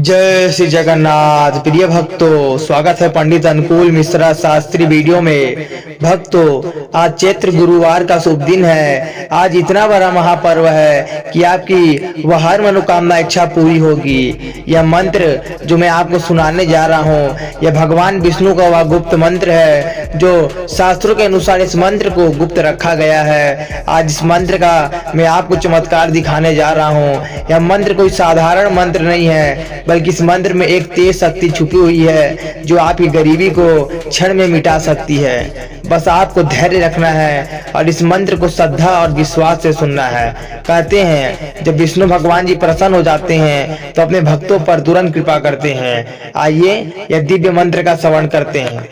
जय श्री जगन्नाथ। प्रिय भक्तों, स्वागत है पंडित अनुकूल मिश्रा शास्त्री वीडियो में। भक्तों, आज चैत्र गुरुवार का शुभ दिन है। आज इतना बड़ा महापर्व है कि आपकी वह हर मनोकामना इच्छा पूरी होगी। यह मंत्र जो मैं आपको सुनाने जा रहा हूँ, यह भगवान विष्णु का वह गुप्त मंत्र है जो शास्त्रों के अनुसार इस मंत्र को गुप्त रखा गया है। आज इस मंत्र का मैं आपको चमत्कार दिखाने जा रहा हूँ। यह मंत्र कोई साधारण मंत्र नहीं है, बल्कि इस मंत्र में एक तेज शक्ति छुपी हुई है जो आपकी गरीबी को क्षण में मिटा सकती है। बस आपको धैर्य रखना है और इस मंत्र को श्रद्धा और विश्वास से सुनना है। कहते हैं जब विष्णु भगवान जी प्रसन्न हो जाते हैं तो अपने भक्तों पर तुरंत कृपा करते हैं। आइए यह दिव्य मंत्र का श्रवण करते हैं।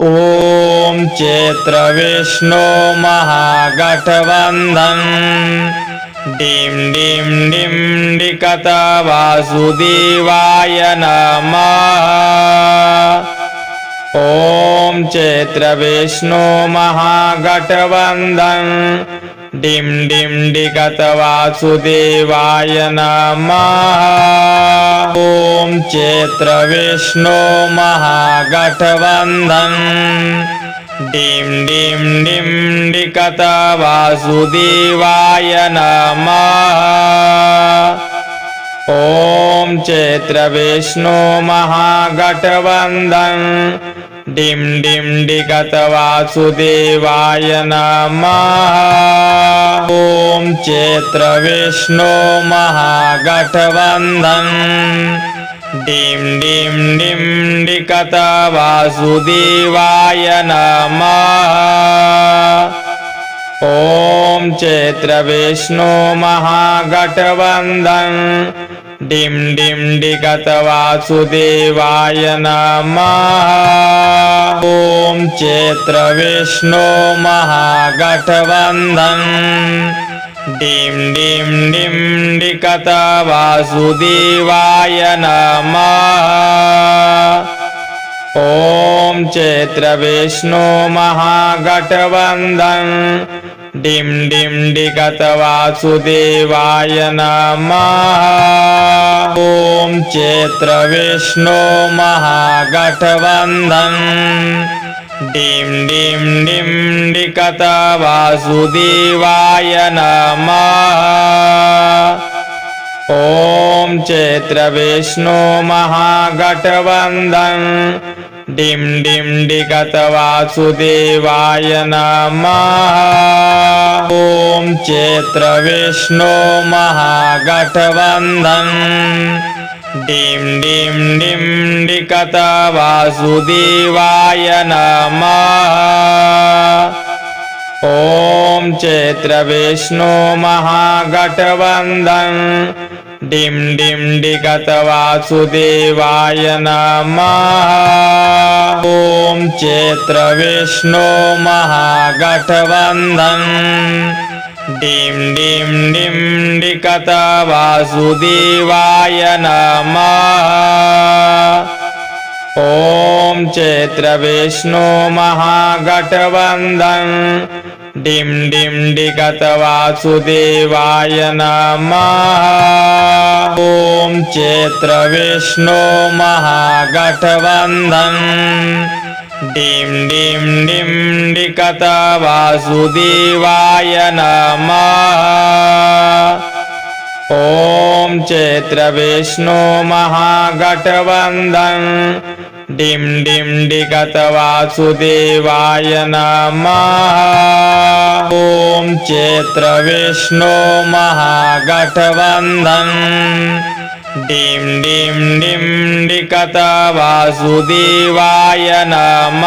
ओम चैत्र विष्णु महागठबंधन डिम डिम डिम डिकत वासुदेवाय नमः। ओम चैत्र विष्णु महागठबंधन डिम डिम डिकत वासुदेवाय नमः। ओम चैत्र विष्णु महागठबंधन डिम डिम डिम डिकत वासुदेवाय नमः। ओम चैत्र विष्णु महागठबंधन डिम डिम डिकत वासुदेवाय नमः। ओम चैत्र विष्णु महागठबंधन डिम डिम डिम डिकत वासुदेवाय नमः। ओम चैत्र विष्णु महागठबंधन डिम डिम डिकत वासुदेवाय नमः। ओम चैत्र विष्णु महागठबंधन डिम डिम डिम डिकत वासुदेवाय नमः। ओम चैत्र विष्णु महागठबंधन डिम डिम डिकत वासुदेवाय नमः। ओम चैत्र विष्णु महागठबंधन डिम डिम डिम डिकत वासुदेवाय नमः। ओम चैत्र विष्णु महागठबंधन डिम डिम डिकत वासुदेवाय नमः। ओम चैत्र विष्णु महागठबंधन डिम डिम डिम डिकत वासुदेवाय नमः। ओम चैत्र विष्णु महागठबंधन डिम डिम डिकत वासुदेवाय नमः। ओम चैत्र विष्णु महागठबंधन डिम डिम डिम डिकत वासुदेवाय नमः। ओम चैत्र विष्णु महागठबंधन डिम डिम डिकत वासुदेवाय नमः। ओम चैत्र विष्णु महागठबंधन डिम डिम डिम डिकत वासुदेवाय नमः। ओम चैत्र विष्णु महागठबंधन डिम डिम डिकत वासुदेवाय नमः। ओम चैत्र विष्णु महागठबंधन डिम डिम डिम डिकत वासुदेवाय नमः।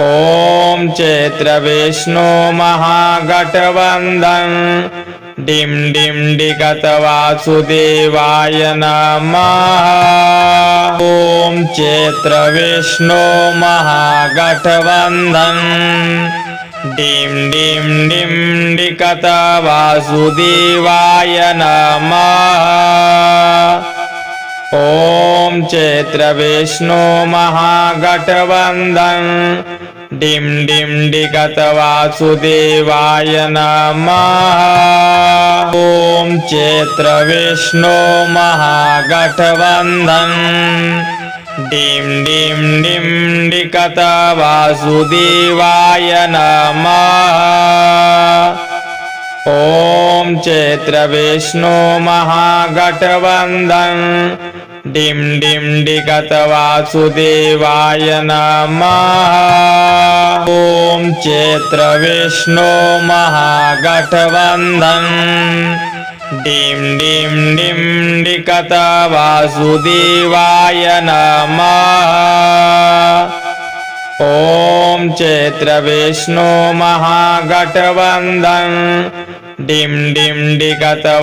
ओम चैत्र विष्णु महागठबंधन डिम डिम डिकत वासुदेवाय नमः। ओम चैत्र विष्णु महागठबंधन डिम डिम डिम डिकत वासुदेवाय नमः। ओम चैत्र विष्णु महागठबंधन डिं डिं डिकतवासुदेवाय नमः। ॐ चैत्रविष्णु महागठबन्धन डिं डिं डिं डिकतवासुदेवाय नमः। ॐ चैत्रविष्णु महागठबन्धन डिं डिं डिकतवासुदेवाय नमः। ॐ चैत्रविष्णु महागठबन्धन डिं डिं डिं डिकतवासुदेवाय नमः। ॐ चैत्रविष्णु महागठबन्धन डिं डिं डिकतवासुदेवाय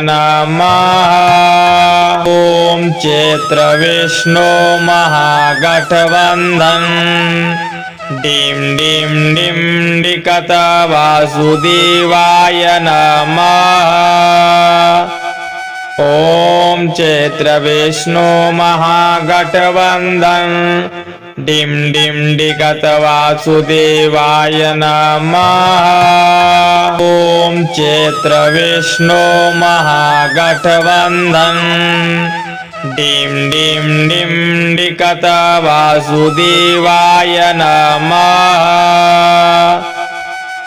नमः। ॐ चैत्रविष्णु महागठबन्धन डिं डिं डिं डिकतवासुदेवाय नमः। ॐ चैत्रविष्णु महागठबन्धन डिं डिं डिकतवासुदेवाय नमः। ॐ चैत्रविष्णु महागठबन्धन डिं डिं डिं डिकतवासुदेवाय नमः।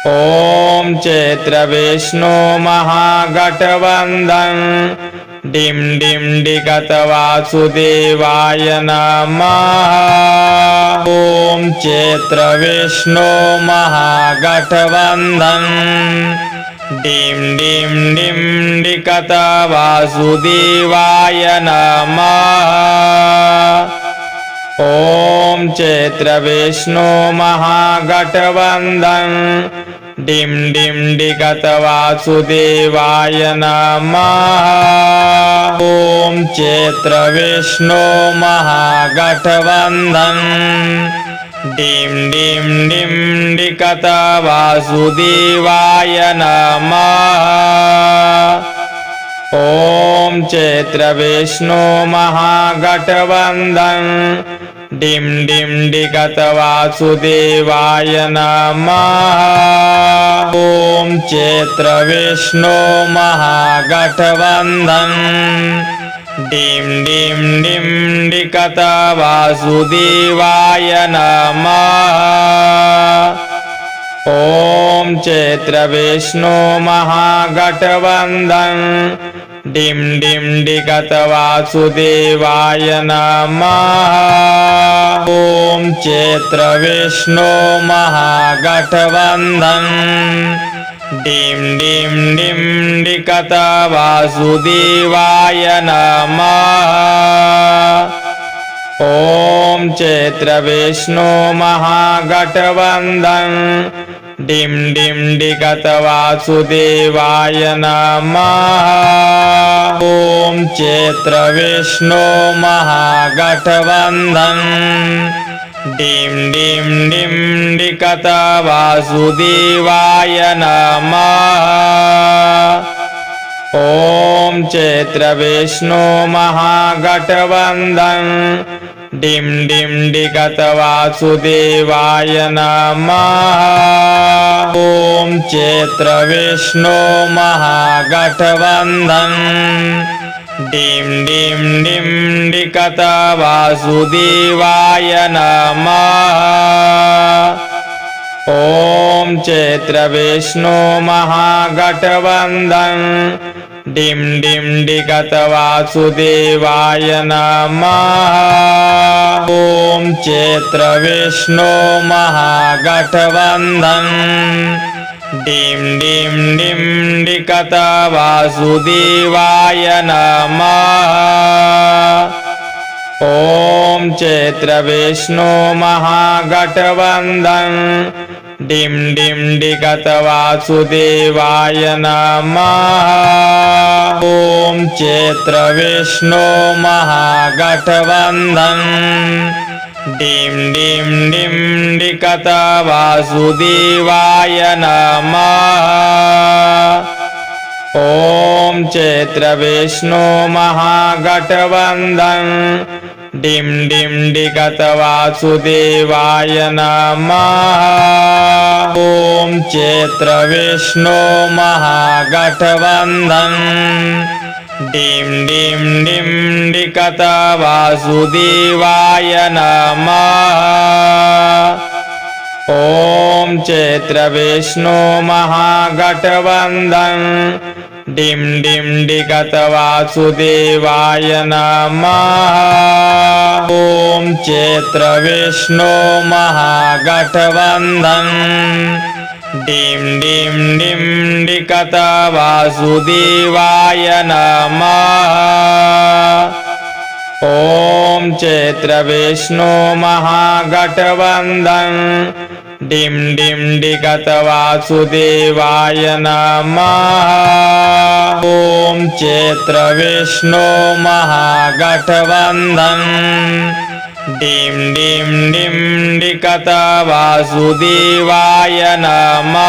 ॐ चैत्रविष्णु महागठबन्धन डिं डिं डिकतवासुदेवाय नमः। ॐ चैत्रविष्णु महागठबन्धन डिं डिं डिं डिकतवासुदेवाय नमः। ॐ चैत्रविष्णु महागठबन्धन डिं डिं डिकतवासुदेवाय नमः। ॐ चैत्रविष्णु महागठबन्धन डिं डिं डिं डिकतवासुदेवाय नमः। ॐ चैत्रविष्णु महागठबन्धन डिं डिं डिकतवासुदेवाय नमः। ॐ चैत्रविष्णु महागठबन्धन डिं डिं डिं डिकतवासुदेवाय नमः। ॐ चैत्रविष्णु महागठबन्धन डिं डिं डिकतवासुदेवाय नमः। ॐ चैत्रविष्णु महागठबन्धन डिं डिं डिं डिकतवासुदेवाय नमः। ॐ चैत्रविष्णु महागठबन्धन डिं डिं डिकतवासुदेवाय नमः। ॐ चैत्रविष्णु महागठबन्धन डिं डिं डिं डिकतवासुदेवाय नमः। ॐ चैत्रविष्णु महागठबन्धन डिं डिं डिकतवासुदेवाय नमः। ॐ चैत्रविष्णु महागठबन्धन डिं डिं डिं डिकतवासुदेवाय नमः। ॐ चैत्रविष्णु महागठबन्धन डिं डिं डिकतवासुदेवाय नमः। ॐ चैत्रविष्णु महागठबन्धन डिं डिं डिं डिकतवासुदेवाय नमः। ॐ चैत्रविष्णु महागठबन्धन डिं डिं डिकतवासुदेवाय नमः। ॐ चैत्रविष्णु महागठबन्धन डिं डिं डिं डिकतवासुदेवाय नमः। ॐ चैत्रविष्णु महागठबन्धन डिं डिं डिकत वासुदेवाय नमः। ॐ चैत्र विष्णु महागठबन्धन डिं डिं डिं डिकत वासुदेवाय नमः। ॐ चैत्र विष्णु महागठबन्धन डिं डिं डिकत वासुदेवाय नमः। ॐ चैत्र विष्णु महागठबन्धन डिं डिं डिं डिकत वासुदेवाय नमः। ॐ चैत्र विष्णु महागठबन्धन डिं डिं डिकत वासुदेवाय नमः। ॐ चैत्र विष्णु महागठबन्धन डिं डिं डिं डिकत वासुदेवाय नमः।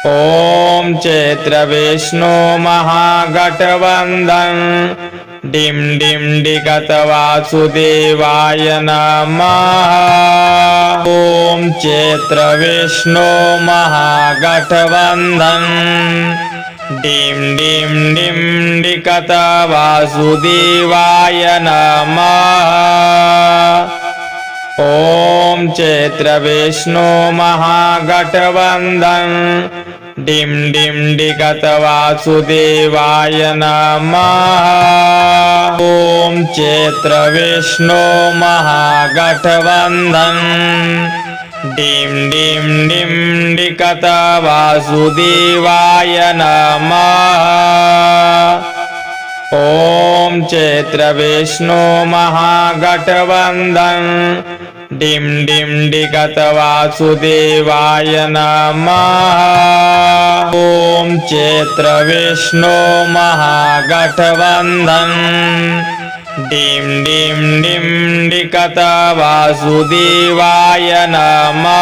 ॐ चैत्र विष्णु महागठबन्धन डिं डिं डिकत वासुदेवाय नमः। ॐ चैत्र विष्णु महागठबन्धन डिं डिं डिं डिकत वासुदेवाय नमः। ॐ चैत्र विष्णु महागठबन्धन डिं डिं डिकत वासुदेवाय नमः। ॐ चैत्र विष्णु महागठबन्धन डिं डिं डिं डिकत वासुदेवाय नमः। ॐ चैत्र विष्णु महागठबन्धन डिं डिं डिकत वासुदेवाय नमः। ॐ चैत्र विष्णु महागठबन्धन डिं डिं डिं डिकत वासुदेवाय नमः।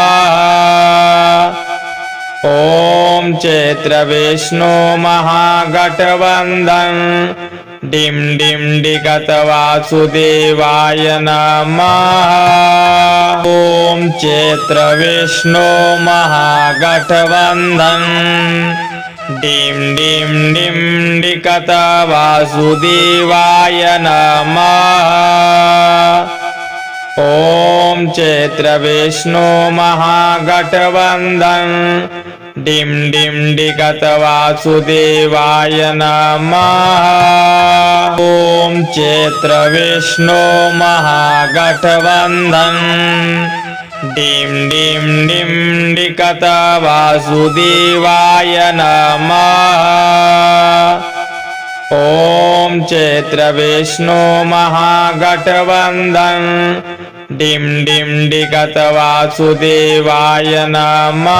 ॐ चैत्र विष्णु महागठबन्धन डिं डिं डिकत वासुदेवाय नमः। ॐ चैत्र विष्णु महागठबन्धन डिं डिं डिं डिकत वासुदेवाय नमः। ॐ चैत्र विष्णु महागठबन्धन डिं डिं डिकत वासुदेवाय नमः। ॐ चैत्र विष्णु महागठबन्धन डिं डिं डिं डिकत वासुदेवाय नमः। ॐ चैत्र विष्णु महागठबन्धन डिं डिं डिकत वासुदेवाय नमः।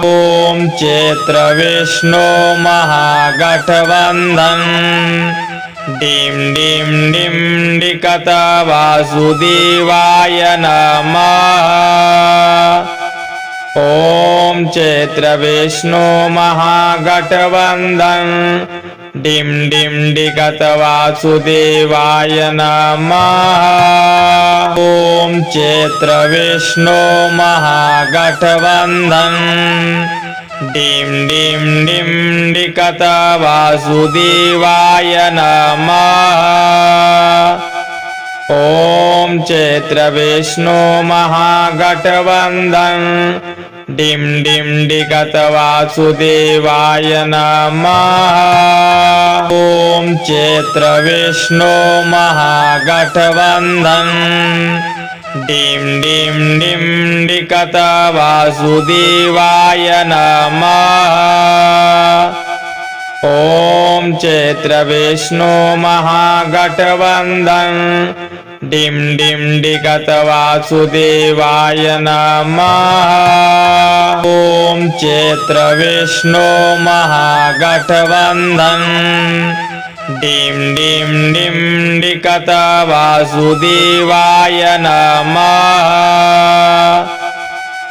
ॐ चैत्र विष्णु महागठबन्धन डिं डिं डिं डिकत वासुदेवाय नमः। ॐ चैत्र विष्णु महागठबन्धन डिं डिं डिकत वासुदेवाय नमः। ॐ चैत्र विष्णु महागठबन्धन डिं डिं डिं डिकत वासुदेवाय नमः। ॐ चैत्र विष्णु महागठबन्धन डिं डिं डिकत वासुदेवाय नमः। ॐ चैत्र विष्णु महागठबन्धन डिं डिं डिं डिकत वासुदेवाय नमः। ॐ चैत्र विष्णु महागठबन्धन डिं डिं डिकत वासुदेवाय नमः। ॐ चैत्र विष्णु महागठबन्धन डिं डिं डिं डिकत वासुदेवाय नमः।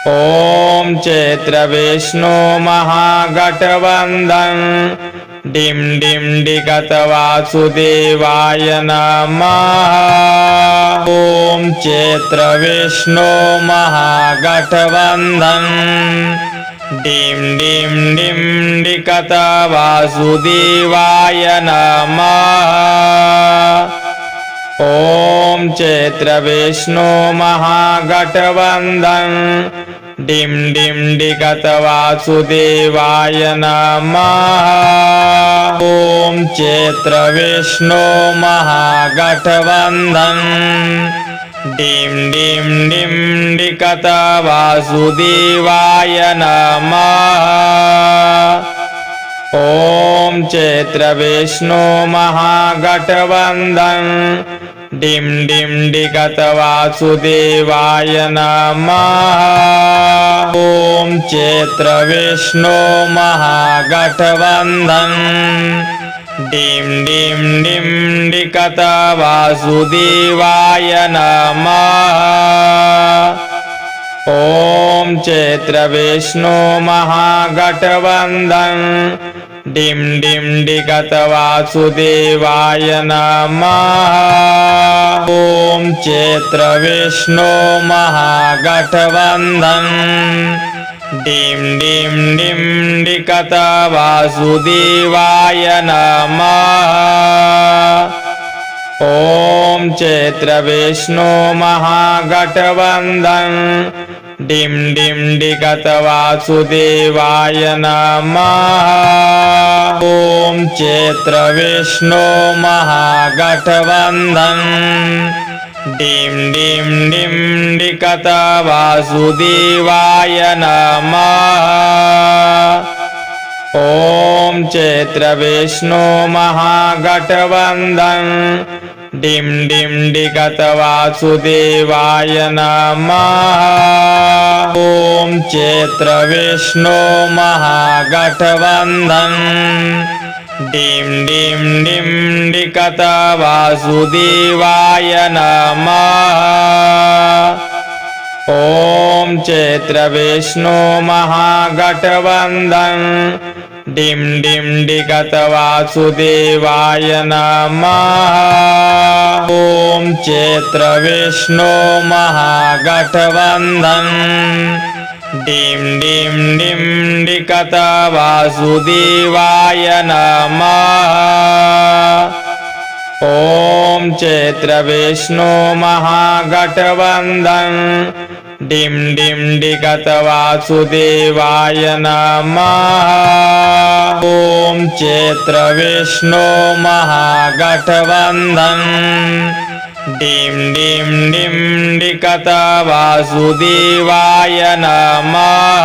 ॐ चैत्र विष्णु महागठबन्धन डिं डिं डिगत वासुदेवाय नमः। ॐ चैत्र विष्णु महागठबन्धन डिं डिं डिं डिगत वासुदेवाय नमः। ॐ चैत्र विष्णु महागठबन्धन डिं डिं डिगत वासुदेवाय नमः। ॐ चैत्र विष्णु महागठबन्धन डिं डिं डिं डिगत वासुदेवाय नमः। ॐ चैत्र विष्णु महागठबन्धन डिं डिं डिगत वासुदेवाय नमः। ॐ चैत्र विष्णु महागठबन्धन डिं डिं डिं डिगत वासुदेवाय नमः। ॐ चैत्र विष्णु महागठबन्धन डिं डिं डिगत वासुदेवाय नमः। ॐ चैत्र विष्णु महागठबन्धन डिं डिं डिं डिगत वासुदेवाय नमः। ॐ चैत्र विष्णु महागठबन्धन डिं डिं डिगत वासुदेवाय नमः। ॐ चैत्र विष्णु महागठबन्धन डिं डिं डिं डिगत वासुदेवाय नमः। ॐ चैत्र विष्णु महागठबन्धन डिं डिं डिगत वासुदेवाय नमः। ॐ चैत्र विष्णु महागठबन्धन डिं डिं डिं डिगत वासुदेवाय नमः। ॐ चैत्र विष्णु महागठबन्धन डिं डिं डिगत वासुदेवाय नमः। ॐ चैत्र विष्णु महागठबन्धन डिं डिं डिं डिगत वासुदेवाय नमः। ॐ चैत्र विष्णु महागठबन्धन डिं डिं डिगत वासुदेवाय नमः। ॐ चैत्र विष्णु महागठबन्धन डिं डिं डिं डिगत वासुदेवाय नमः।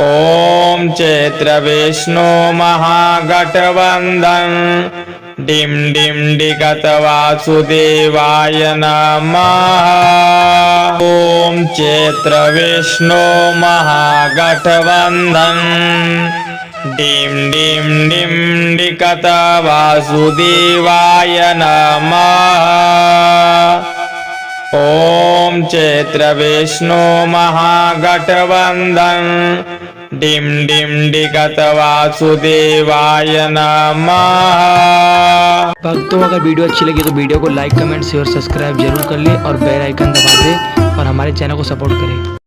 ॐ चैत्र विष्णु महागठबन्धन डिं डिं डिगत वासुदेवाय नमः। ॐ चैत्र विष्णु महागठबन्धन डिं डिं डिं डिगत वासुदेवाय नमः। ॐ चैत्र विष्णु महागठबन्धन डिं डिं डिगत वासुदेवाय नमः। भक्तों, अगर वीडियो अच्छी लगी तो वीडियो को लाइक कमेंट शेयर सब्सक्राइब जरूर कर ले और बेल आइकन दबा दे और हमारे चैनल को सपोर्ट करें।